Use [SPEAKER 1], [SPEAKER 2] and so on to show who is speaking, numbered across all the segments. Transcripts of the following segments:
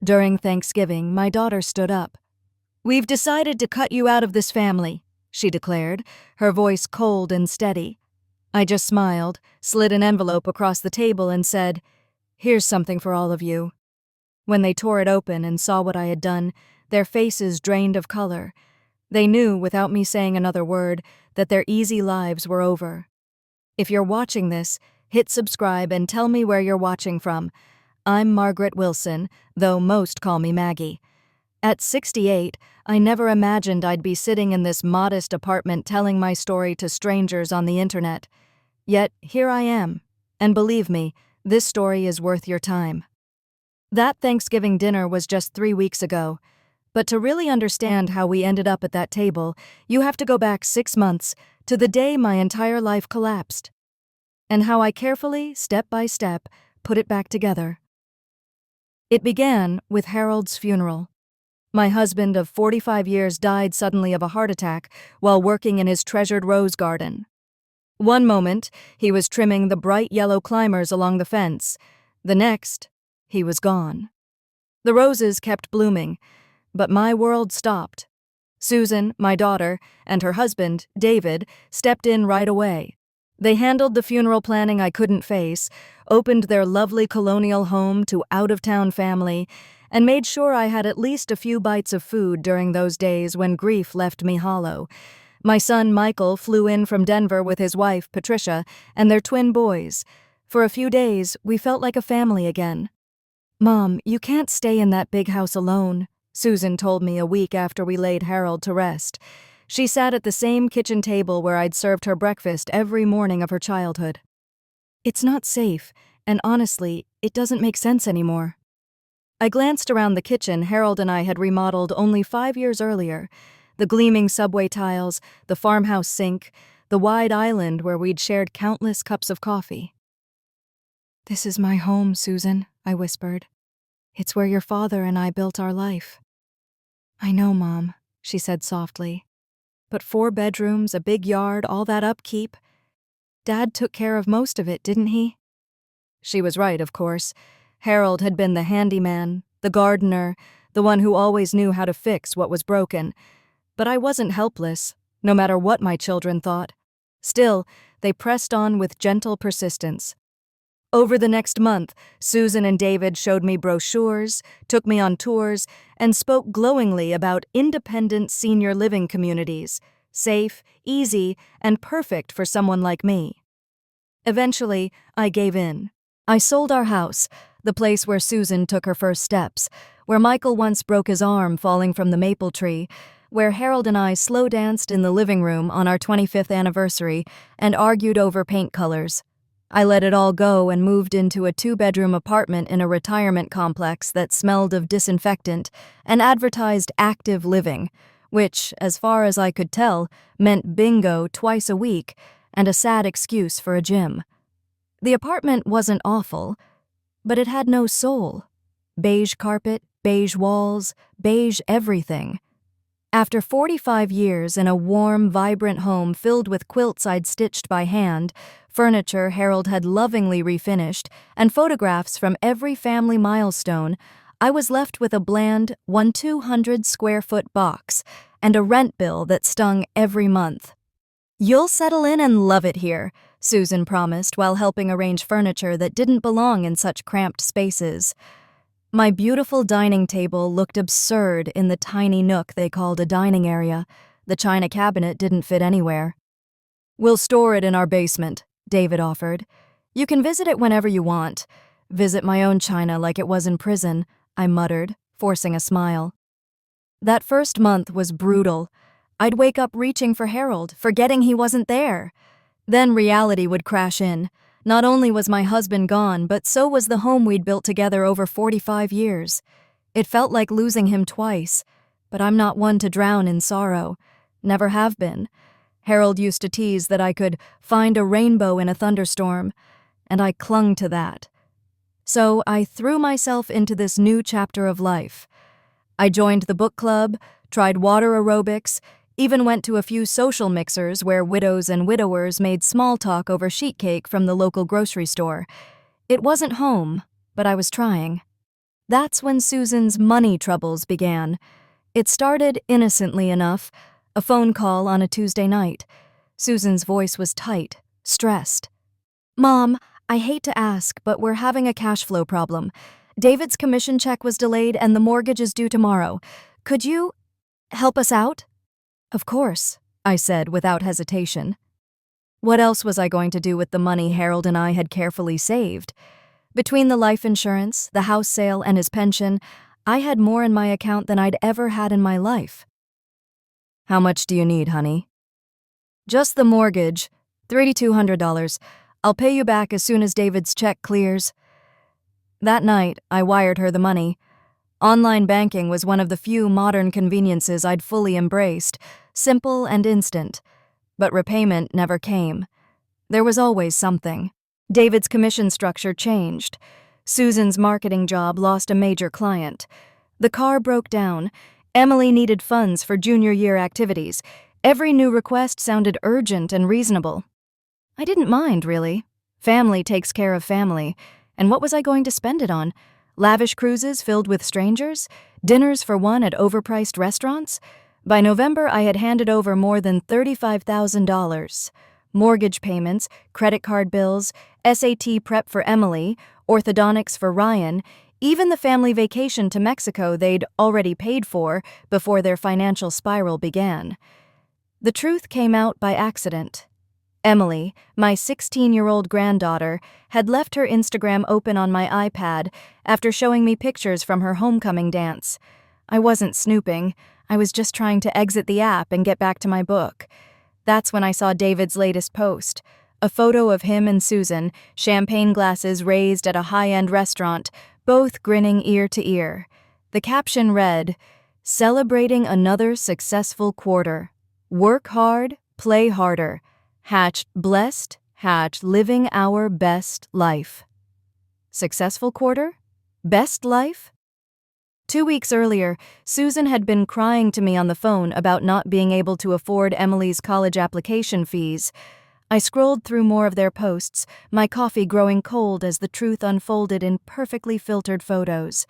[SPEAKER 1] During Thanksgiving, my daughter stood up. "We've decided to cut you out of this family," she declared, her voice cold and steady. I just smiled, slid an envelope across the table and said, "Here's something for all of you." When they tore it open and saw what I had done, their faces drained of color. They knew, without me saying another word, that their easy lives were over. If you're watching this, hit subscribe and tell me where you're watching from. I'm Margaret Wilson, though most call me Maggie. At 68, I never imagined I'd be sitting in this modest apartment telling my story to strangers on the internet. Yet, here I am. And believe me, this story is worth your time. That Thanksgiving dinner was just 3 weeks ago. But to really understand how we ended up at that table, you have to go back 6 months to the day my entire life collapsed. And how I carefully, step by step, put it back together. It began with Harold's funeral. My husband of 45 years died suddenly of a heart attack while working in his treasured rose garden. One moment, he was trimming the bright yellow climbers along the fence. The next, he was gone. The roses kept blooming, but my world stopped. Susan, my daughter, and her husband, David, stepped in right away. They handled the funeral planning I couldn't face, opened their lovely colonial home to out-of-town family, and made sure I had at least a few bites of food during those days when grief left me hollow. My son, Michael, flew in from Denver with his wife, Patricia, and their twin boys. For a few days, we felt like a family again. "Mom, you can't stay in that big house alone," Susan told me a week after we laid Harold to rest. She sat at the same kitchen table where I'd served her breakfast every morning of her childhood. "It's not safe, and honestly, it doesn't make sense anymore." I glanced around the kitchen Harold and I had remodeled only 5 years earlier. The gleaming subway tiles, the farmhouse sink, the wide island where we'd shared countless cups of coffee. "This is my home, Susan," I whispered. "It's where your father and I built our life." "I know, Mom," she said softly. "But 4 bedrooms, a big yard, all that upkeep. Dad took care of most of it, didn't he?" She was right, of course. Harold had been the handyman, the gardener, the one who always knew how to fix what was broken. But I wasn't helpless, no matter what my children thought. Still, they pressed on with gentle persistence. Over the next month, Susan and David showed me brochures, took me on tours, and spoke glowingly about independent senior living communities, safe, easy, and perfect for someone like me. Eventually, I gave in. I sold our house, the place where Susan took her first steps, where Michael once broke his arm falling from the maple tree, where Harold and I slow danced in the living room on our 25th anniversary and argued over paint colors. I let it all go and moved into a 2-bedroom apartment in a retirement complex that smelled of disinfectant and advertised active living, which, as far as I could tell, meant bingo twice a week and a sad excuse for a gym. The apartment wasn't awful, but it had no soul. Beige carpet, beige walls, beige everything. After 45 years in a warm, vibrant home filled with quilts I'd stitched by hand, furniture Harold had lovingly refinished, and photographs from every family milestone, I was left with a bland 1,200-square-foot box and a rent bill that stung every month. "You'll settle in and love it here," Susan promised while helping arrange furniture that didn't belong in such cramped spaces. My beautiful dining table looked absurd in the tiny nook they called a dining area. The china cabinet didn't fit anywhere. "We'll store it in our basement," David offered. "You can visit it whenever you want." "Visit my own china like it was in prison," I muttered, forcing a smile. That first month was brutal. I'd wake up reaching for Harold, forgetting he wasn't there. Then reality would crash in. Not only was my husband gone, but so was the home we'd built together over 45 years. It felt like losing him twice, but I'm not one to drown in sorrow. Never have been. Harold used to tease that I could find a rainbow in a thunderstorm, and I clung to that. So I threw myself into this new chapter of life. I joined the book club, tried water aerobics, even went to a few social mixers where widows and widowers made small talk over sheet cake from the local grocery store. It wasn't home, but I was trying. That's when Susan's money troubles began. It started innocently enough, a phone call on a Tuesday night. Susan's voice was tight, stressed. "Mom, I hate to ask, but we're having a cash flow problem. David's commission check was delayed and the mortgage is due tomorrow. Could you help us out?" "Of course," I said without hesitation. What else was I going to do with the money Harold and I had carefully saved? Between the life insurance, the house sale, and his pension, I had more in my account than I'd ever had in my life. "How much do you need, honey?" "Just the mortgage, $3,200. I'll pay you back as soon as David's check clears." That night, I wired her the money. Online banking was one of the few modern conveniences I'd fully embraced, simple and instant. But repayment never came. There was always something. David's commission structure changed. Susan's marketing job lost a major client. The car broke down. Emily needed funds for junior year activities. Every new request sounded urgent and reasonable. I didn't mind, really. Family takes care of family. And what was I going to spend it on? Lavish cruises filled with strangers? Dinners for one at overpriced restaurants? By November, I had handed over more than $35,000. Mortgage payments, credit card bills, SAT prep for Emily, orthodontics for Ryan, even the family vacation to Mexico they'd already paid for before their financial spiral began. The truth came out by accident. Emily, my 16-year-old granddaughter, had left her Instagram open on my iPad after showing me pictures from her homecoming dance. I wasn't snooping. I was just trying to exit the app and get back to my book. That's when I saw David's latest post, a photo of him and Susan, champagne glasses raised at a high-end restaurant, both grinning ear to ear. The caption read, "Celebrating another successful quarter. Work hard, play harder. #blessed, #living our best life." Successful quarter? Best life? 2 weeks earlier, Susan had been crying to me on the phone about not being able to afford Emily's college application fees. I scrolled through more of their posts, my coffee growing cold as the truth unfolded in perfectly filtered photos.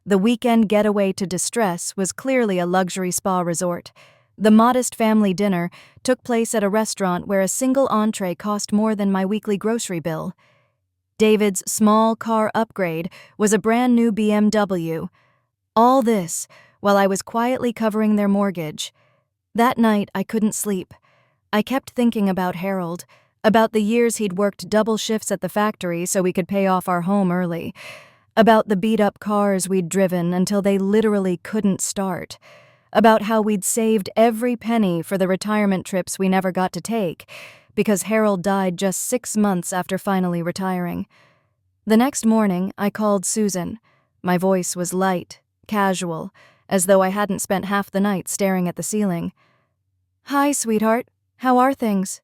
[SPEAKER 1] The weekend getaway to distress was clearly a luxury spa resort. The modest family dinner took place at a restaurant where a single entree cost more than my weekly grocery bill. David's small car upgrade was a brand new BMW. All this while I was quietly covering their mortgage. That night, I couldn't sleep. I kept thinking about Harold, about the years he'd worked double shifts at the factory so we could pay off our home early, about the beat-up cars we'd driven until they literally couldn't start, about how we'd saved every penny for the retirement trips we never got to take, because Harold died just 6 months after finally retiring. The next morning, I called Susan. My voice was light, casual, as though I hadn't spent half the night staring at the ceiling. "Hi, sweetheart. How are things?"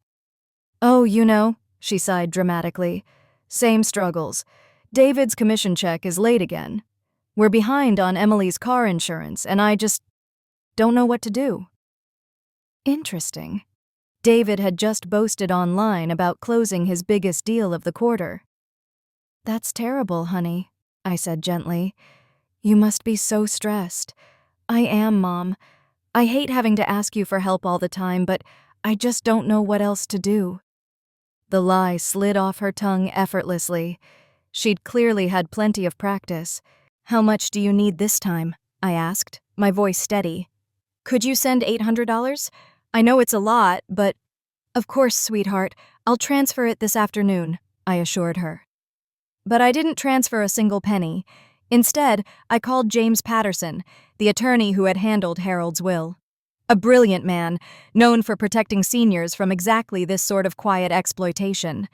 [SPEAKER 1] "Oh, you know," she sighed dramatically. "Same struggles. David's commission check is late again. We're behind on Emily's car insurance, and I just don't know what to do." Interesting. David had just boasted online about closing his biggest deal of the quarter. "That's terrible, honey," I said gently. "You must be so stressed." "I am, Mom. I hate having to ask you for help all the time, but I just don't know what else to do." The lie slid off her tongue effortlessly. She'd clearly had plenty of practice. "How much do you need this time?" I asked, my voice steady. "Could you send $800? I know it's a lot, but—" "Of course, sweetheart. I'll transfer it this afternoon," I assured her. But I didn't transfer a single penny. Instead, I called James Patterson, the attorney who had handled Harold's will. A brilliant man, known for protecting seniors from exactly this sort of quiet exploitation.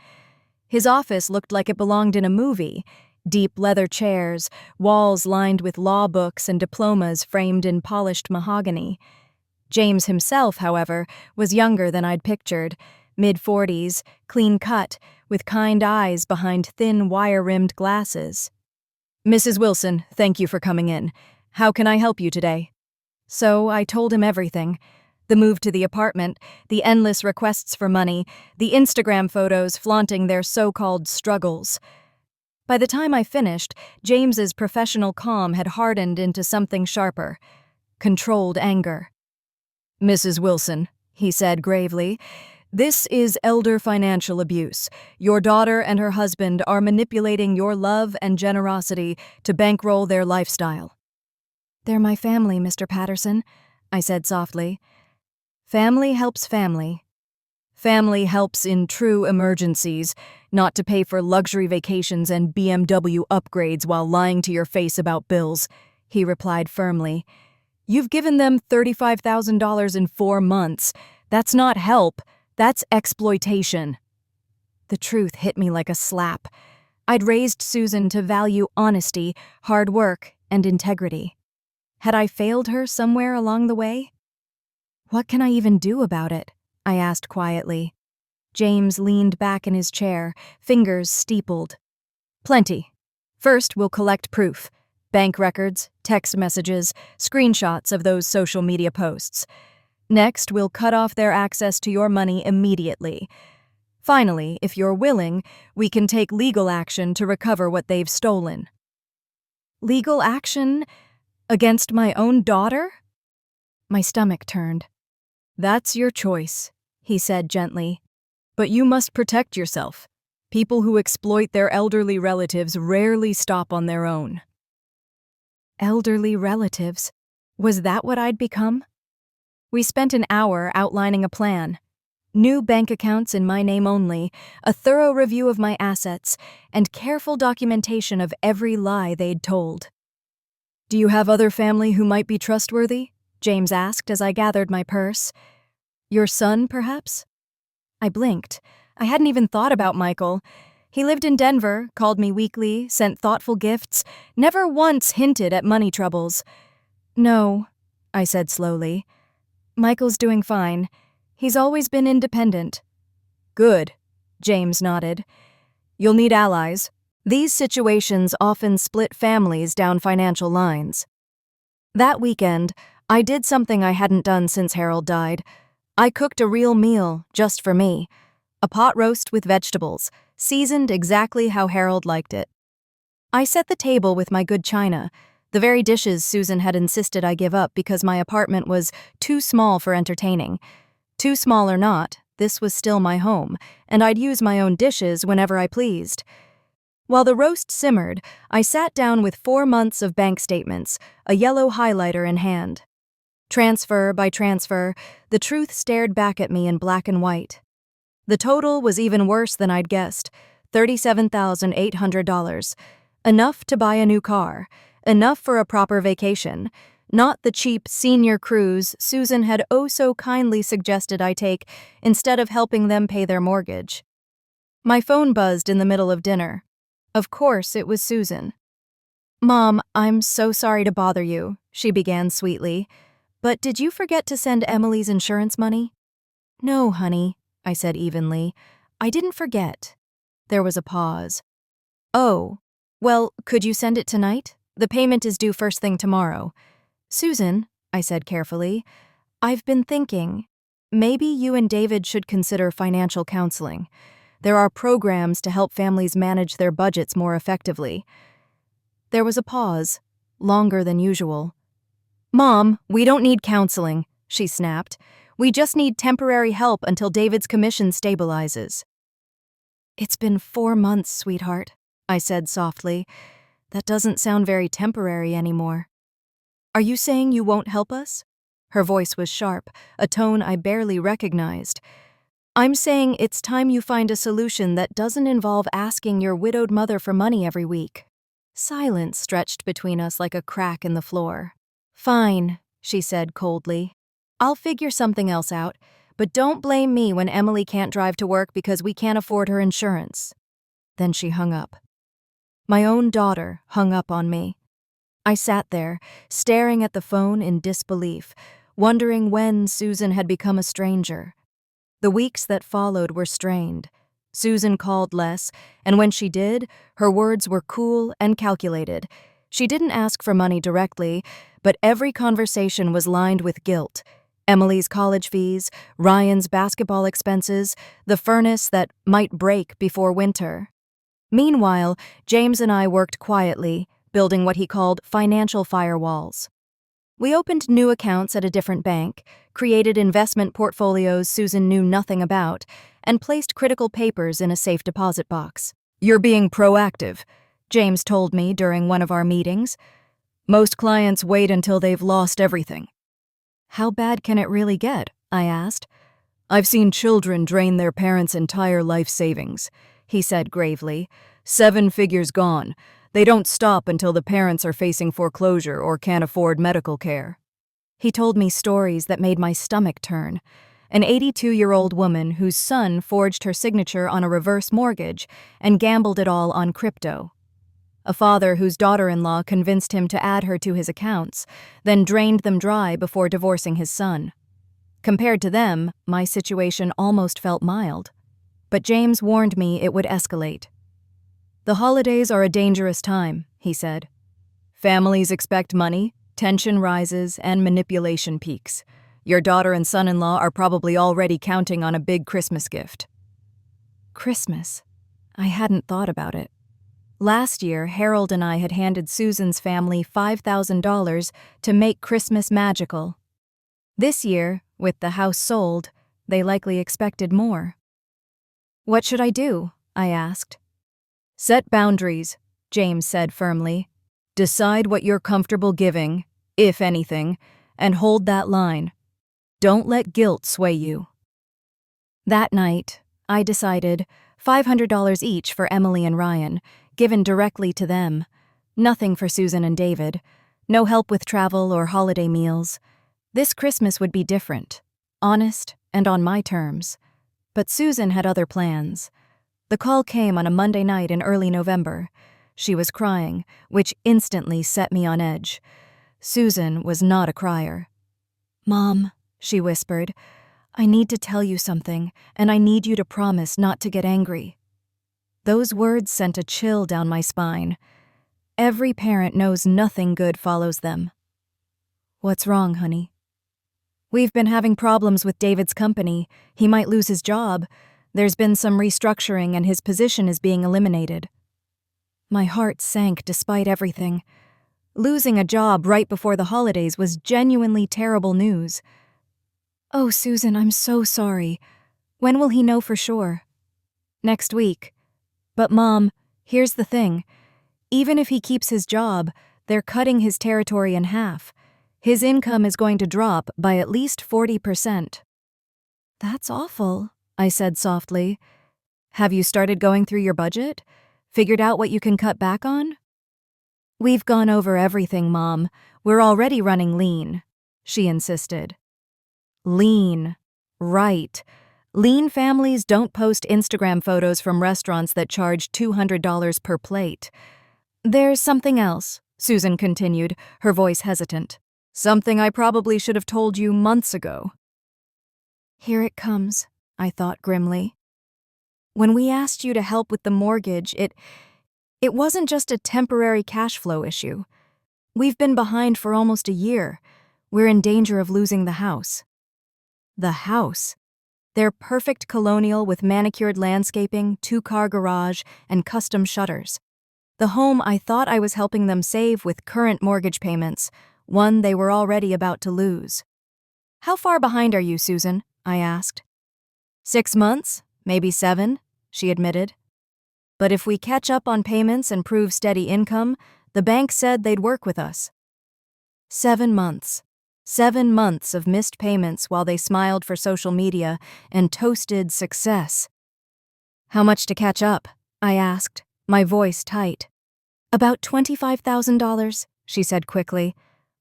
[SPEAKER 1] His office looked like it belonged in a movie. Deep leather chairs, walls lined with law books and diplomas framed in polished mahogany. James himself, however, was younger than I'd pictured, mid-40s, clean-cut, with kind eyes behind thin wire-rimmed glasses. "Mrs. Wilson, thank you for coming in. How can I help you today?" So I told him everything. The move to the apartment, the endless requests for money, the Instagram photos flaunting their so-called struggles. By the time I finished, James's professional calm had hardened into something sharper. Controlled anger. "Mrs. Wilson," he said gravely, "this is elder financial abuse. Your daughter and her husband are manipulating your love and generosity to bankroll their lifestyle." "They're my family, Mr. Patterson," I said softly. "Family helps family. Family helps in true emergencies, not to pay for luxury vacations and BMW upgrades while lying to your face about bills," he replied firmly. "You've given them $35,000 in 4 months. That's not help, that's exploitation." The truth hit me like a slap. I'd raised Susan to value honesty, hard work, and integrity. Had I failed her somewhere along the way? "What can I even do about it?" I asked quietly. James leaned back in his chair, fingers steepled. "Plenty. First, we'll collect proof. Bank records, text messages, screenshots of those social media posts. Next, we'll cut off their access to your money immediately. Finally, if you're willing, we can take legal action to recover what they've stolen." Legal action? Against my own daughter? My stomach turned. "That's your choice," he said gently. "But you must protect yourself. People who exploit their elderly relatives rarely stop on their own." Elderly relatives? Was that what I'd become? We spent an hour outlining a plan. New bank accounts in my name only, a thorough review of my assets, and careful documentation of every lie they'd told. "Do you have other family who might be trustworthy?" James asked as I gathered my purse. "Your son, perhaps?" I blinked. I hadn't even thought about Michael. He lived in Denver, called me weekly, sent thoughtful gifts, never once hinted at money troubles. "No," I said slowly. "Michael's doing fine. He's always been independent." "Good," James nodded. "You'll need allies. These situations often split families down financial lines." That weekend, I did something I hadn't done since Harold died. I cooked a real meal, just for me. A pot roast with vegetables, seasoned exactly how Harold liked it. I set the table with my good china, the very dishes Susan had insisted I give up because my apartment was too small for entertaining. Too small or not, this was still my home, and I'd use my own dishes whenever I pleased. While the roast simmered, I sat down with 4 months of bank statements, a yellow highlighter in hand. Transfer by transfer, the truth stared back at me in black and white. The total was even worse than I'd guessed, $37,800. Enough to buy a new car, enough for a proper vacation, not the cheap senior cruise Susan had oh so kindly suggested I take instead of helping them pay their mortgage. My phone buzzed in the middle of dinner. Of course it was Susan. "Mom, I'm so sorry to bother you," she began sweetly. "But did you forget to send Emily's insurance money?" "No, honey," I said evenly. "I didn't forget." There was a pause. "Oh, well, could you send it tonight? The payment is due first thing tomorrow." "Susan," I said carefully, "I've been thinking. Maybe you and David should consider financial counseling. There are programs to help families manage their budgets more effectively." There was a pause, longer than usual. "Mom, we don't need counseling," she snapped. "We just need temporary help until David's commission stabilizes." "It's been 4 months, sweetheart," I said softly. "That doesn't sound very temporary anymore." "Are you saying you won't help us?" Her voice was sharp, a tone I barely recognized. "I'm saying it's time you find a solution that doesn't involve asking your widowed mother for money every week." Silence stretched between us like a crack in the floor. "Fine," she said coldly. "I'll figure something else out, but don't blame me when Emily can't drive to work because we can't afford her insurance." Then she hung up. My own daughter hung up on me. I sat there, staring at the phone in disbelief, wondering when Susan had become a stranger. The weeks that followed were strained. Susan called less, and when she did, her words were cool and calculated. She didn't ask for money directly, but every conversation was lined with guilt. Emily's college fees, Ryan's basketball expenses, the furnace that might break before winter. Meanwhile, James and I worked quietly, building what he called financial firewalls. We opened new accounts at a different bank, created investment portfolios Susan knew nothing about, and placed critical papers in a safe deposit box. "You're being proactive," James told me during one of our meetings. "Most clients wait until they've lost everything." "How bad can it really get?" I asked. "I've seen children drain their parents' entire life savings," he said gravely. "7 figures gone. They don't stop until the parents are facing foreclosure or can't afford medical care." He told me stories that made my stomach turn. An 82-year-old woman whose son forged her signature on a reverse mortgage and gambled it all on crypto. A father whose daughter-in-law convinced him to add her to his accounts, then drained them dry before divorcing his son. Compared to them, my situation almost felt mild. But James warned me it would escalate. "The holidays are a dangerous time," he said. "Families expect money, tension rises, and manipulation peaks. Your daughter and son-in-law are probably already counting on a big Christmas gift." Christmas? I hadn't thought about it. Last year, Harold and I had handed Susan's family $5,000 to make Christmas magical. This year, with the house sold, they likely expected more. "What should I do?" I asked. "Set boundaries," James said firmly. "Decide what you're comfortable giving, if anything, and hold that line. Don't let guilt sway you." That night, I decided $500 each for Emily and Ryan, given directly to them. Nothing for Susan and David. No help with travel or holiday meals. This Christmas would be different, honest and on my terms. But Susan had other plans. The call came on a Monday night in early November. She was crying, which instantly set me on edge. Susan was not a crier. "Mom," she whispered, "I need to tell you something, and I need you to promise not to get angry." Those words sent a chill down my spine. Every parent knows nothing good follows them. "What's wrong, honey?" "We've been having problems with David's company. He might lose his job. There's been some restructuring and his position is being eliminated." My heart sank despite everything. Losing a job right before the holidays was genuinely terrible news. "Oh, Susan, I'm so sorry. When will he know for sure?" "Next week. But Mom, here's the thing. Even if he keeps his job, they're cutting his territory in half. His income is going to drop by at least 40%. "That's awful," I said softly. "Have you started going through your budget? Figured out what you can cut back on?" "We've gone over everything, Mom. We're already running lean," she insisted. Lean. Right. Lean families don't post Instagram photos from restaurants that charge $200 per plate. "There's something else," Susan continued, her voice hesitant. "Something I probably should have told you months ago." Here it comes, I thought grimly. When we asked you to help with the mortgage, it wasn't just a temporary cash flow issue. We've been behind for almost a year. We're in danger of losing the house. The house. Their perfect colonial with manicured landscaping, 2-car garage, and custom shutters. The home I thought I was helping them save with current mortgage payments, one they were already about to lose. "How far behind are you, Susan?" I asked. 6 months, maybe 7, she admitted. "But if we catch up on payments and prove steady income, the bank said they'd work with us." 7 months. 7 months of missed payments while they smiled for social media and toasted success. "How much to catch up?" I asked, my voice tight. "About $25,000, she said quickly.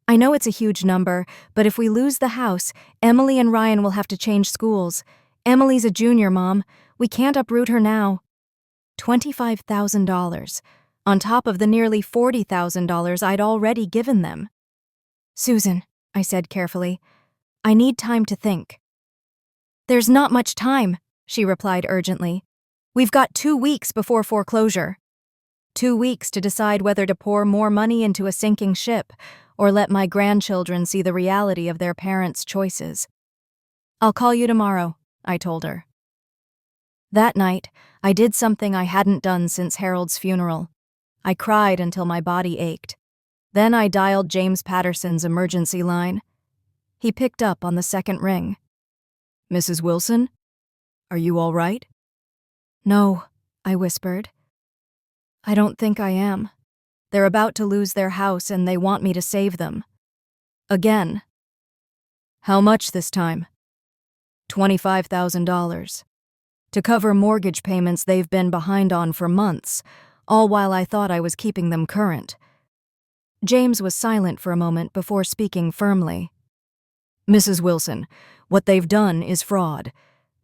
[SPEAKER 1] "I know it's a huge number, but if we lose the house, Emily and Ryan will have to change schools. Emily's a junior, Mom. We can't uproot her now." $25,000, on top of the nearly $40,000 I'd already given them. "Susan," I said carefully, "I need time to think." "There's not much time," she replied urgently. "We've got 2 weeks before foreclosure. 2 weeks to decide whether to pour more money into a sinking ship or let my grandchildren see the reality of their parents' choices." "I'll call you tomorrow," I told her. That night, I did something I hadn't done since Harold's funeral. I cried until my body ached. Then I dialed James Patterson's emergency line. He picked up on the second ring. "Mrs. Wilson? Are you all right?" "No," I whispered. "I don't think I am. They're about to lose their house and they want me to save them. Again." "How much this time?" $25,000. To cover mortgage payments they've been behind on for months, all while I thought I was keeping them current." James was silent for a moment before speaking firmly. "Mrs. Wilson, what they've done is fraud.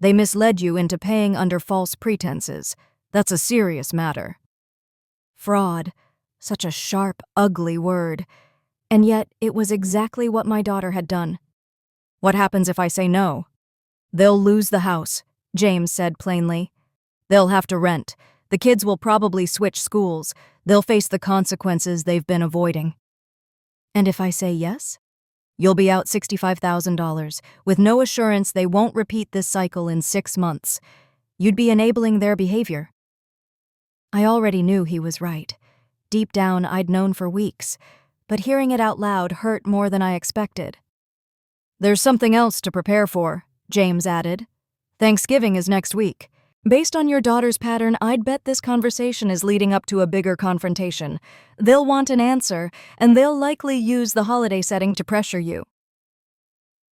[SPEAKER 1] They misled you into paying under false pretenses. That's a serious matter." Fraud. Such a sharp, ugly word. And yet it was exactly what my daughter had done. "What happens if I say no?" "They'll lose the house," James said plainly. "They'll have to rent. The kids will probably switch schools. They'll face the consequences they've been avoiding." "And if I say yes?" "You'll be out $65,000, with no assurance they won't repeat this cycle in 6 months. You'd be enabling their behavior." I already knew he was right. Deep down, I'd known for weeks, but hearing it out loud hurt more than I expected. "There's something else to prepare for," James added. "Thanksgiving is next week. Based on your daughter's pattern, I'd bet this conversation is leading up to a bigger confrontation. They'll want an answer, and they'll likely use the holiday setting to pressure you."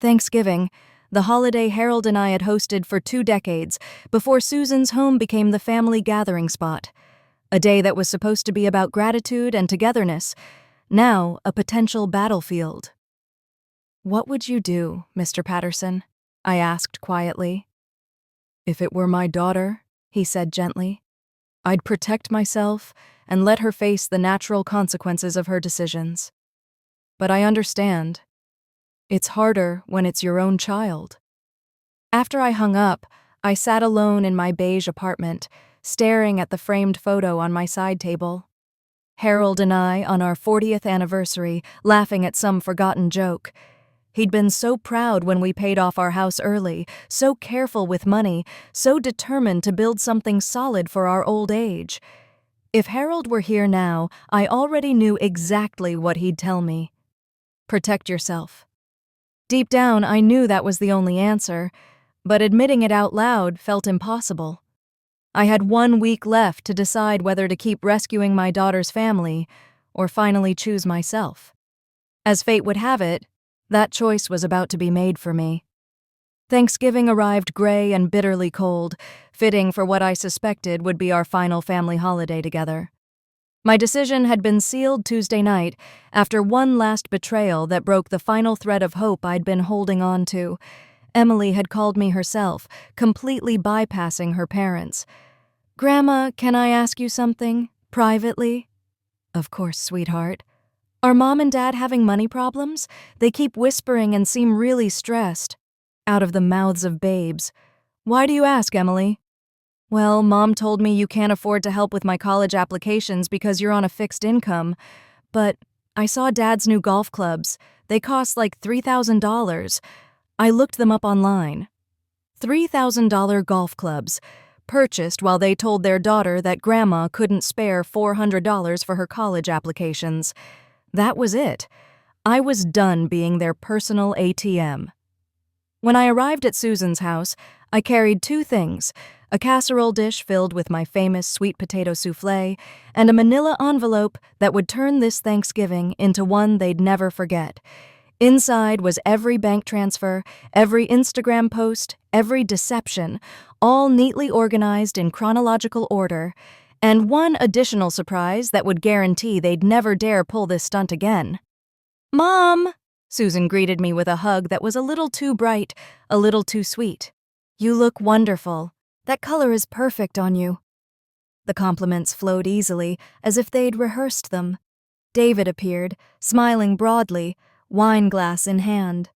[SPEAKER 1] Thanksgiving, the holiday Harold and I had hosted for 2 decades before Susan's home became the family gathering spot. A day that was supposed to be about gratitude and togetherness, now a potential battlefield. "What would you do, Mr. Patterson?" I asked quietly. "If it were my daughter," he said gently, "I'd protect myself and let her face the natural consequences of her decisions. But I understand. It's harder when it's your own child." After I hung up, I sat alone in my beige apartment, staring at the framed photo on my side table. Harold and I on our 40th anniversary, laughing at some forgotten joke. He'd been so proud when we paid off our house early, so careful with money, so determined to build something solid for our old age. If Harold were here now, I already knew exactly what he'd tell me. Protect yourself. Deep down, I knew that was the only answer, but admitting it out loud felt impossible. I had 1 week left to decide whether to keep rescuing my daughter's family or finally choose myself. As fate would have it, that choice was about to be made for me. Thanksgiving arrived gray and bitterly cold, fitting for what I suspected would be our final family holiday together. My decision had been sealed Tuesday night after one last betrayal that broke the final thread of hope I'd been holding on to. Emily had called me herself, completely bypassing her parents. "Grandma, can I ask you something? Privately?" "Of course, sweetheart." "Are Mom and Dad having money problems? They keep whispering and seem really stressed." Out of the mouths of babes. "Why do you ask, Emily?" "Well, Mom told me you can't afford to help with my college applications because you're on a fixed income. But I saw Dad's new golf clubs. They cost like $3,000. I looked them up online. $3,000 golf clubs, purchased while they told their daughter that Grandma couldn't spare $400 for her college applications. That was it. I was done being their personal ATM. When I arrived at Susan's house, I carried 2 things, a casserole dish filled with my famous sweet potato soufflé, and a manila envelope that would turn this Thanksgiving into one they'd never forget. Inside was every bank transfer, every Instagram post, every deception, all neatly organized in chronological order, and one additional surprise that would guarantee they'd never dare pull this stunt again. "Mom!" Susan greeted me with a hug that was a little too bright, a little too sweet. "You look wonderful. That color is perfect on you." The compliments flowed easily, as if they'd rehearsed them. David appeared, smiling broadly, wine glass in hand.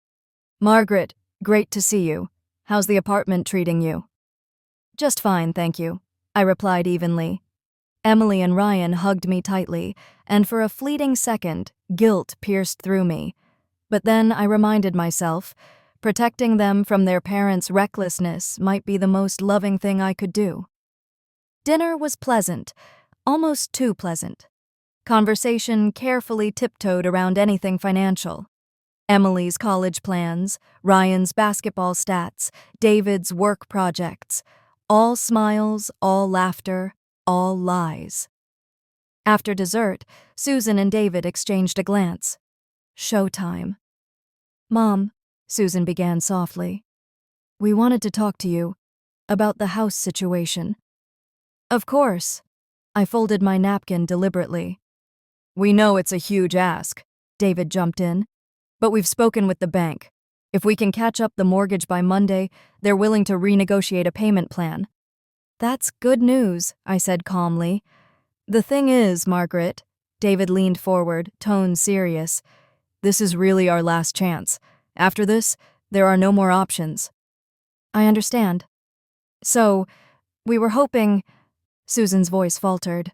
[SPEAKER 1] "Margaret, great to see you. How's the apartment treating you?" "Just fine, thank you," I replied evenly. Emily and Ryan hugged me tightly, and for a fleeting second, guilt pierced through me. But then I reminded myself, Protecting them from their parents' recklessness might be the most loving thing I could do. Dinner was pleasant, almost too pleasant. Conversation carefully tiptoed around anything financial. Emily's college plans, Ryan's basketball stats, David's work projects. All smiles, all laughter, all lies. After dessert, Susan and David exchanged a glance. Showtime. "Mom," Susan began softly, "we wanted to talk to you about the house situation." "Of course." I folded my napkin deliberately. "We know it's a huge ask," David jumped in, "but we've spoken with the bank. If we can catch up the mortgage by Monday, they're willing to renegotiate a payment plan." "That's good news," I said calmly. "The thing is, Margaret," David leaned forward, tone serious, "this is really our last chance. After this, there are no more options." "I understand. So, we were hoping—" Susan's voice faltered.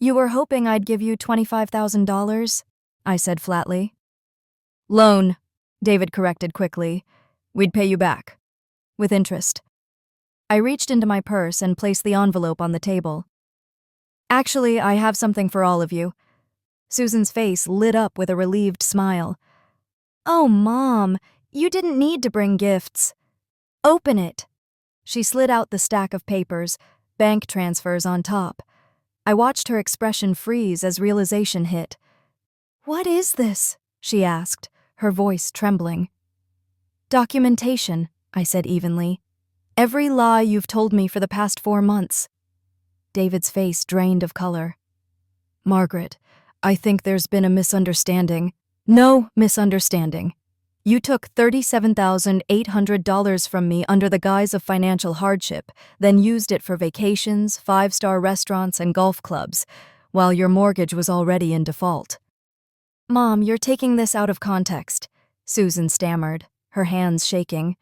[SPEAKER 1] "You were hoping I'd give you $25,000? I said flatly. "Loan," David corrected quickly. "We'd pay you back. With interest." I reached into my purse and placed the envelope on the table. "Actually, I have something for all of you." Susan's face lit up with a relieved smile. "Oh, Mom, you didn't need to bring gifts. Open it." She slid out the stack of papers, bank transfers on top. I watched her expression freeze as realization hit. "What is this?" she asked, her voice trembling. "Documentation," I said evenly. "Every lie you've told me for the past 4 months." David's face drained of color. "Margaret, I think there's been a misunderstanding." "No misunderstanding. You took $37,800 from me under the guise of financial hardship, then used it for vacations, 5-star restaurants, and golf clubs, while your mortgage was already in default." "Mom, you're taking this out of context," Susan stammered, her hands shaking.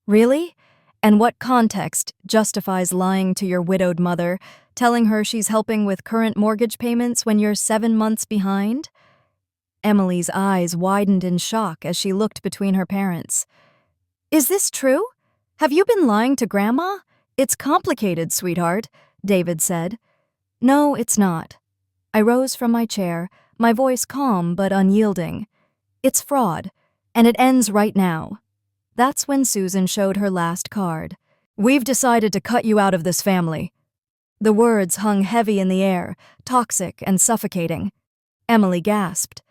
[SPEAKER 1] "Really? And what context justifies lying to your widowed mother, telling her she's helping with current mortgage payments when you're 7 months behind?" Emily's eyes widened in shock as she looked between her parents. "Is this true? Have you been lying to Grandma? It's complicated, sweetheart," David said. "No, it's not." I rose from my chair, my voice calm but unyielding. "It's fraud, and it ends right now." That's when Susan showed her last card. "We've decided to cut you out of this family." The words hung heavy in the air, toxic and suffocating. Emily gasped.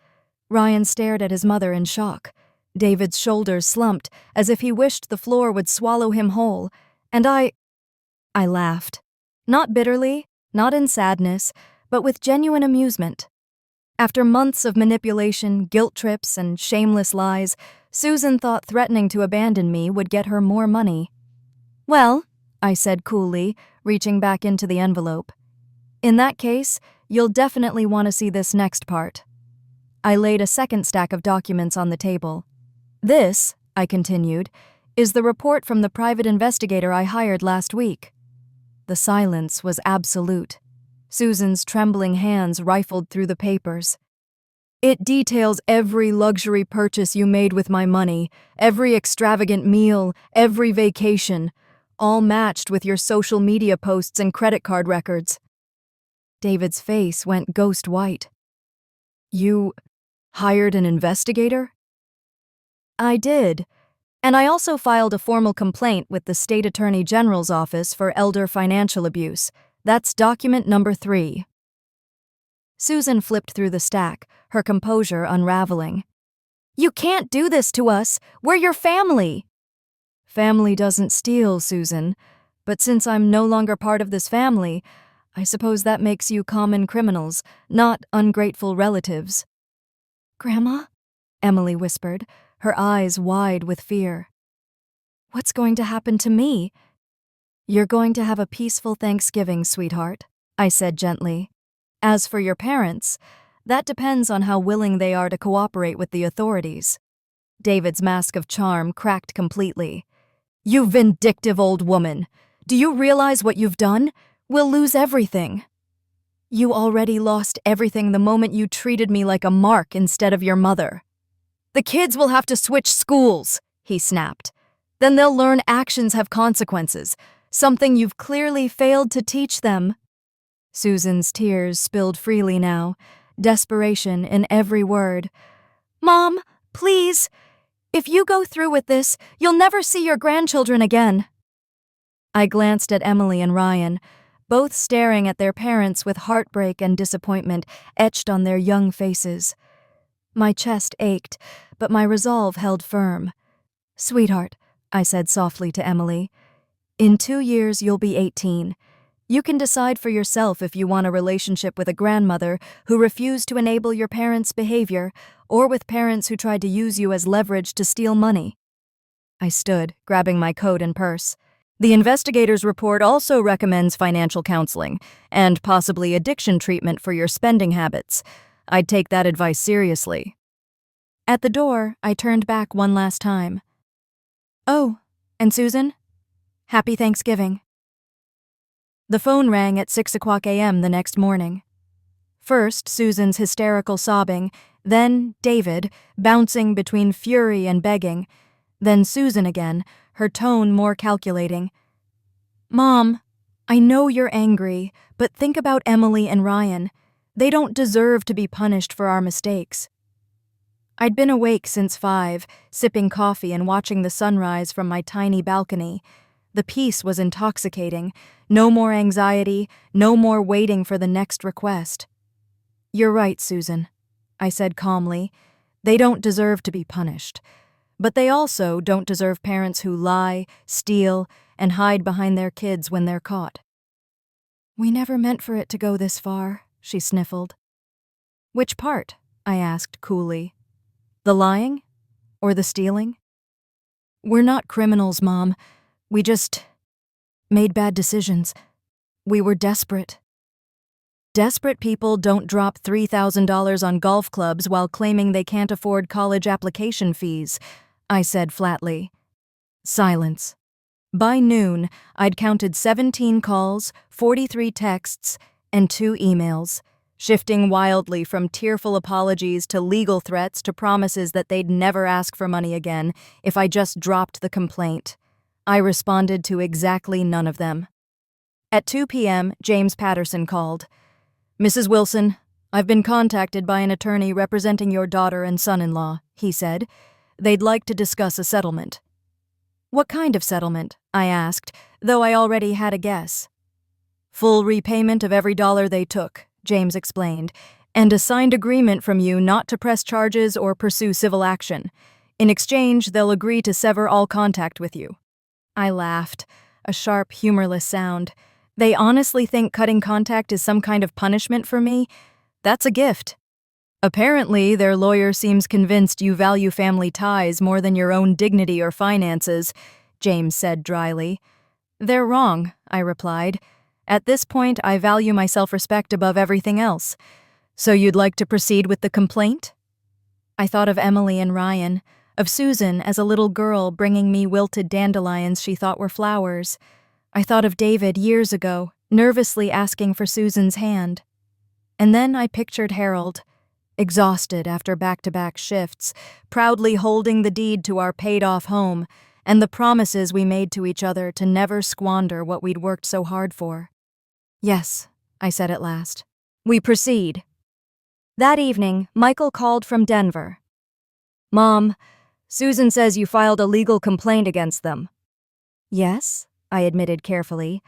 [SPEAKER 1] Ryan stared at his mother in shock. David's shoulders slumped, as if he wished the floor would swallow him whole, and I laughed. Not bitterly, not in sadness, but with genuine amusement. After months of manipulation, guilt trips, and shameless lies, Susan thought threatening to abandon me would get her more money. "Well," I said coolly, reaching back into the envelope, "in that case, you'll definitely want to see this next part." I laid a second stack of documents on the table. "This," I continued, "is the report from the private investigator I hired last week." The silence was absolute. Susan's trembling hands rifled through the papers. "It details every luxury purchase you made with my money, every extravagant meal, every vacation, all matched with your social media posts and credit card records." David's face went ghost white. "You hired an investigator?" "I did. And I also filed a formal complaint with the State Attorney General's office for elder financial abuse. That's document number 3. Susan flipped through the stack, her composure unraveling. "You can't do this to us. We're your family." "Family doesn't steal, Susan. But since I'm no longer part of this family, I suppose that makes you common criminals, not ungrateful relatives." "Grandma?" Emily whispered, her eyes wide with fear. "What's going to happen to me?" "You're going to have a peaceful Thanksgiving, sweetheart," I said gently. "As for your parents, that depends on how willing they are to cooperate with the authorities." David's mask of charm cracked completely. "You vindictive old woman! Do you realize what you've done? We'll lose everything." "You already lost everything the moment you treated me like a mark instead of your mother." "The kids will have to switch schools," he snapped. Then they'll learn actions have consequences, something you've clearly failed to teach them. Susan's tears spilled freely now, desperation in every word. Mom, please, if you go through with this, you'll never see your grandchildren again. I glanced at Emily and Ryan, both staring at their parents with heartbreak and disappointment etched on their young faces. My chest ached, but my resolve held firm. Sweetheart, I said softly to Emily, in 2 years you'll be 18. You can decide for yourself if you want a relationship with a grandmother who refused to enable your parents' behavior or with parents who tried to use you as leverage to steal money. I stood, grabbing my coat and purse. The investigator's report also recommends financial counseling and possibly addiction treatment for your spending habits. I'd take that advice seriously. At the door, I turned back one last time. Oh, and Susan? Happy Thanksgiving. The phone rang at 6:00 a.m. the next morning. First, Susan's hysterical sobbing, then David, bouncing between fury and begging, then Susan again, her tone more calculating. Mom, I know you're angry, but think about Emily and Ryan. They don't deserve to be punished for our mistakes. I'd been awake since 5, sipping coffee and watching the sunrise from my tiny balcony. The peace was intoxicating. No more anxiety, no more waiting for the next request. You're right, Susan, I said calmly. They don't deserve to be punished. But they also don't deserve parents who lie, steal, and hide behind their kids when they're caught. We never meant for it to go this far, she sniffled. Which part? I asked coolly. The lying? Or the stealing? We're not criminals, Mom. We just made bad decisions. We were desperate. Desperate people don't drop $3,000 on golf clubs while claiming they can't afford college application fees, I said flatly. Silence. By noon, I'd counted 17 calls, 43 texts, and 2 emails, shifting wildly from tearful apologies to legal threats to promises that they'd never ask for money again if I just dropped the complaint. I responded to exactly none of them. At 2 p.m., James Patterson called. Mrs. Wilson, I've been contacted by an attorney representing your daughter and son-in-law, he said. They'd like to discuss a settlement. What kind of settlement? I asked, though I already had a guess. Full repayment of every dollar they took, James explained, and a signed agreement from you not to press charges or pursue civil action. In exchange, they'll agree to sever all contact with you. I laughed, a sharp, humorless sound. They honestly think cutting contact is some kind of punishment for me? That's a gift. Apparently, their lawyer seems convinced you value family ties more than your own dignity or finances, James said dryly. They're wrong, I replied. At this point, I value my self-respect above everything else. So you'd like to proceed with the complaint? I thought of Emily and Ryan, of Susan as a little girl bringing me wilted dandelions she thought were flowers. I thought of David years ago, nervously asking for Susan's hand. And then I pictured Harold, exhausted after back-to-back shifts, proudly holding the deed to our paid-off home and the promises we made to each other to never squander what we'd worked so hard for. Yes, I said at last. We proceed. That evening, Michael called from Denver. Mom, Susan says you filed a legal complaint against them. Yes, I admitted carefully.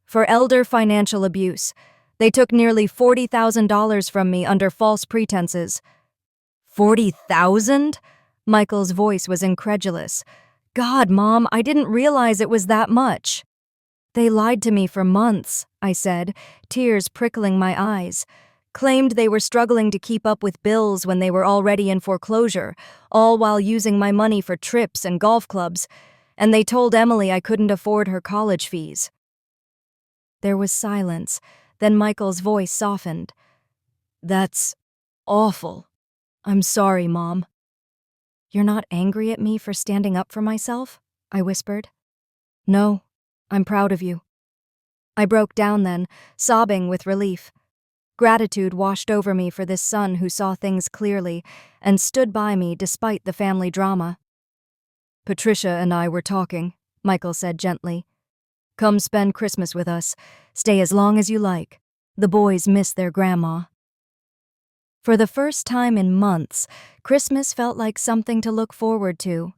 [SPEAKER 1] For elder financial abuse. They took nearly $40,000 from me under false pretenses. 40,000? Michael's voice was incredulous. God, Mom, I didn't realize it was that much. They lied to me for months, I said, tears prickling my eyes. Claimed they were struggling to keep up with bills when they were already in foreclosure, all while using my money for trips and golf clubs. And they told Emily I couldn't afford her college fees. There was silence. Then Michael's voice softened. That's awful. I'm sorry, Mom. You're not angry at me for standing up for myself? I whispered. No, I'm proud of you. I broke down then, sobbing with relief. Gratitude washed over me for this son who saw things clearly and stood by me despite the family drama. Patricia and I were talking, Michael said gently. Come spend Christmas with us. Stay as long as you like. The boys miss their grandma. For the first time in months, Christmas felt like something to look forward to.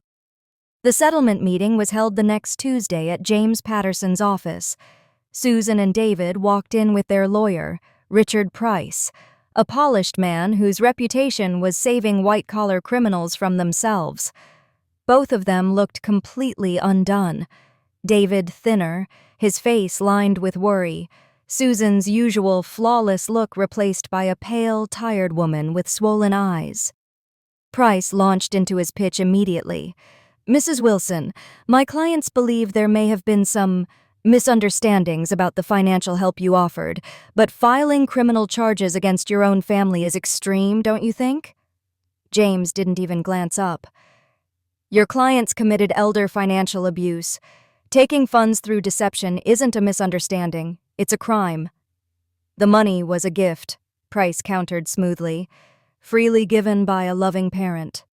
[SPEAKER 1] The settlement meeting was held the next Tuesday at James Patterson's office. Susan and David walked in with their lawyer, Richard Price, a polished man whose reputation was saving white-collar criminals from themselves. Both of them looked completely undone. David thinner, his face lined with worry, Susan's usual flawless look replaced by a pale, tired woman with swollen eyes. Price launched into his pitch immediately. Mrs. Wilson, my clients believe there may have been some misunderstandings about the financial help you offered, but filing criminal charges against your own family is extreme, don't you think? James didn't even glance up. Your clients committed elder financial abuse. Taking funds through deception isn't a misunderstanding, it's a crime. The money was a gift, Price countered smoothly, freely given by a loving parent.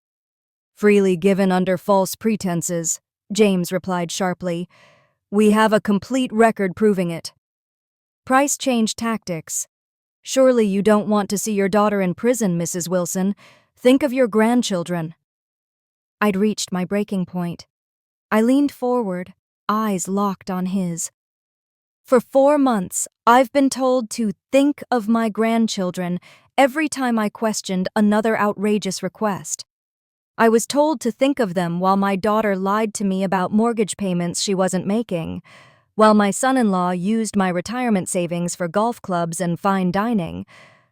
[SPEAKER 1] Freely given under false pretenses, James replied sharply. We have a complete record proving it. Price changed tactics. Surely you don't want to see your daughter in prison, Mrs. Wilson. Think of your grandchildren. I'd reached my breaking point. I leaned forward, eyes locked on his. For 4 months, I've been told to think of my grandchildren every time I questioned another outrageous request. I was told to think of them while my daughter lied to me about mortgage payments she wasn't making, while my son-in-law used my retirement savings for golf clubs and fine dining,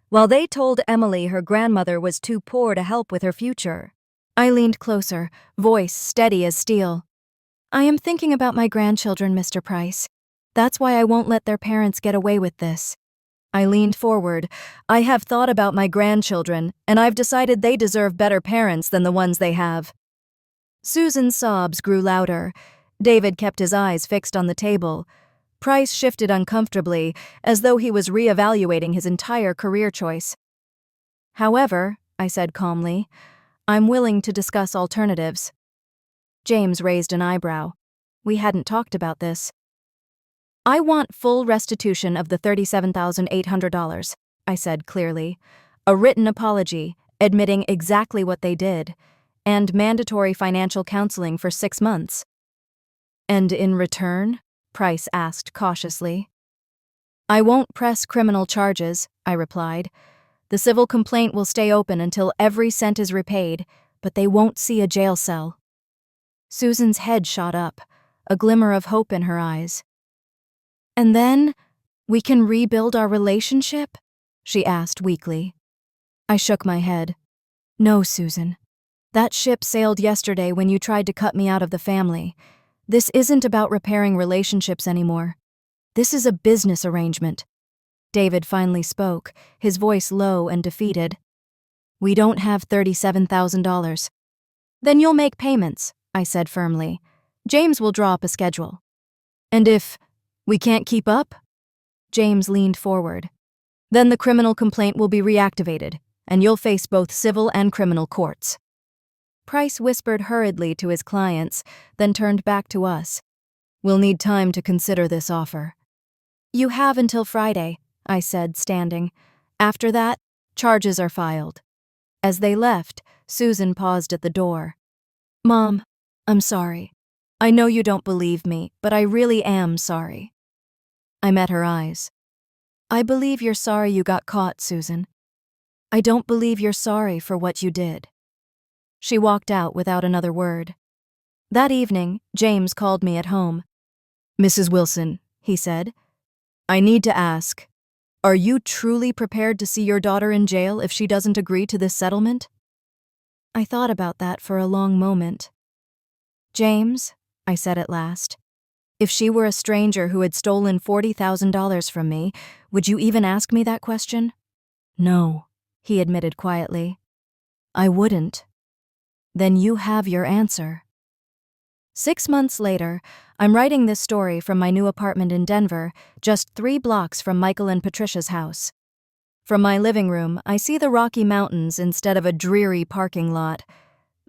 [SPEAKER 1] while they told Emily her grandmother was too poor to help with her future. I leaned closer, voice steady as steel. I am thinking about my grandchildren, Mr. Price. That's why I won't let their parents get away with this. I leaned forward. I have thought about my grandchildren, and I've decided they deserve better parents than the ones they have. Susan's sobs grew louder. David kept his eyes fixed on the table. Price shifted uncomfortably, as though he was reevaluating his entire career choice. However, I said calmly, I'm willing to discuss alternatives. James raised an eyebrow. We hadn't talked about this. I want full restitution of the $37,800, I said clearly. A written apology, admitting exactly what they did, and mandatory financial counseling for 6 months. And in return? Price asked cautiously. I won't press criminal charges, I replied. The civil complaint will stay open until every cent is repaid, but they won't see a jail cell. Susan's head shot up, a glimmer of hope in her eyes. And then, we can rebuild our relationship? She asked weakly. I shook my head. No, Susan. That ship sailed yesterday when you tried to cut me out of the family. This isn't about repairing relationships anymore. This is a business arrangement. David finally spoke, his voice low and defeated. We don't have $37,000. Then you'll make payments, I said firmly. James will draw up a schedule. And if we can't keep up? James leaned forward. Then the criminal complaint will be reactivated, and you'll face both civil and criminal courts. Price whispered hurriedly to his clients, then turned back to us. We'll need time to consider this offer. You have until Friday, I said, standing. After that, charges are filed. As they left, Susan paused at the door. Mom, I'm sorry. I know you don't believe me, but I really am sorry. I met her eyes. I believe you're sorry you got caught, Susan. I don't believe you're sorry for what you did. She walked out without another word. That evening, James called me at home. Mrs. Wilson, he said, I need to ask, are you truly prepared to see your daughter in jail if she doesn't agree to this settlement? I thought about that for a long moment. James, I said at last, if she were a stranger who had stolen $40,000 from me, would you even ask me that question? No, he admitted quietly. I wouldn't. Then you have your answer. 6 months later, I'm writing this story from my new apartment in Denver, just 3 blocks from Michael and Patricia's house. From my living room, I see the Rocky Mountains instead of a dreary parking lot.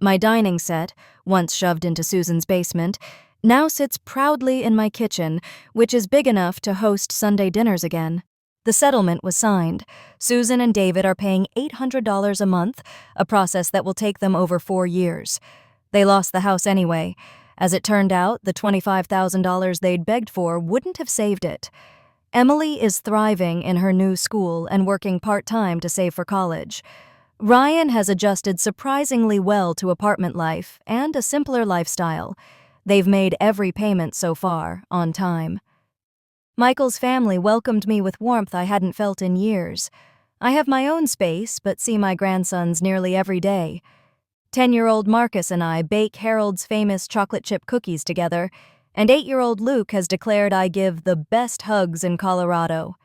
[SPEAKER 1] My dining set, once shoved into Susan's basement, now sits proudly in my kitchen, which is big enough to host Sunday dinners again. The settlement was signed. Susan and David are paying $800 a month, a process that will take them over 4 years. They lost the house anyway. As it turned out, the $25,000 they'd begged for wouldn't have saved it. Emily is thriving in her new school and working part-time to save for college. Ryan has adjusted surprisingly well to apartment life and a simpler lifestyle. They've made every payment so far, on time. Michael's family welcomed me with warmth I hadn't felt in years. I have my own space, but see my grandsons nearly every day. 10-year-old Marcus and I bake Harold's famous chocolate chip cookies together, and 8-year-old Luke has declared I give the best hugs in Colorado.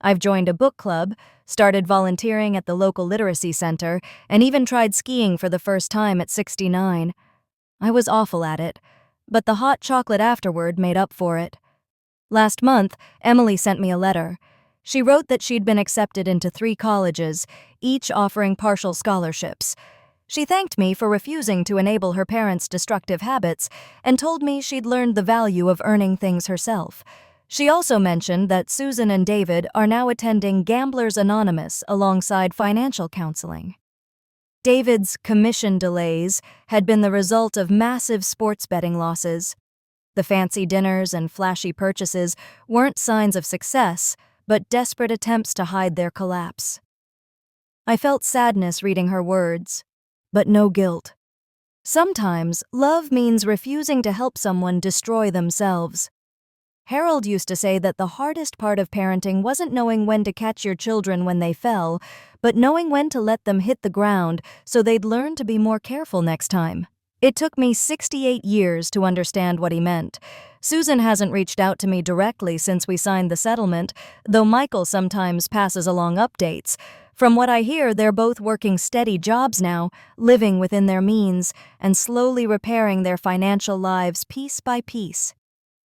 [SPEAKER 1] I've joined a book club, started volunteering at the local literacy center, and even tried skiing for the first time at 69. I was awful at it, but the hot chocolate afterward made up for it. Last month, Emily sent me a letter. She wrote that she'd been accepted into 3 colleges, each offering partial scholarships. She thanked me for refusing to enable her parents' destructive habits and told me she'd learned the value of earning things herself. She also mentioned that Susan and David are now attending Gamblers Anonymous alongside financial counseling. David's commission delays had been the result of massive sports betting losses. The fancy dinners and flashy purchases weren't signs of success, but desperate attempts to hide their collapse. I felt sadness reading her words, but no guilt. Sometimes, love means refusing to help someone destroy themselves. Harold used to say that the hardest part of parenting wasn't knowing when to catch your children when they fell, but knowing when to let them hit the ground so they'd learn to be more careful next time. It took me 68 years to understand what he meant. Susan hasn't reached out to me directly since we signed the settlement, though Michael sometimes passes along updates. From what I hear, they're both working steady jobs now, living within their means, and slowly repairing their financial lives piece by piece.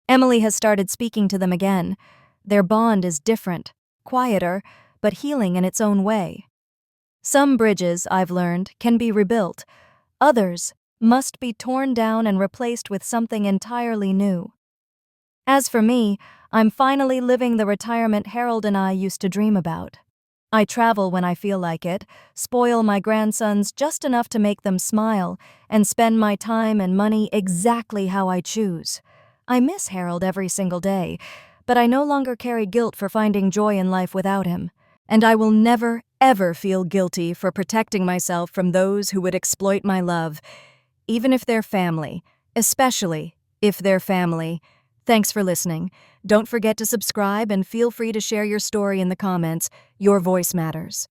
[SPEAKER 1] Emily has started speaking to them again. Their bond is different, quieter, but healing in its own way. Some bridges, I've learned, can be rebuilt. Others must be torn down and replaced with something entirely new. As for me, I'm finally living the retirement Harold and I used to dream about. I travel when I feel like it, spoil my grandsons just enough to make them smile, and spend my time and money exactly how I choose. I miss Harold every single day, but I no longer carry guilt for finding joy in life without him. And I will never, ever feel guilty for protecting myself from those who would exploit my love, even if they're family, especially if they're family. Thanks for listening. Don't forget to subscribe and feel free to share your story in the comments. Your voice matters.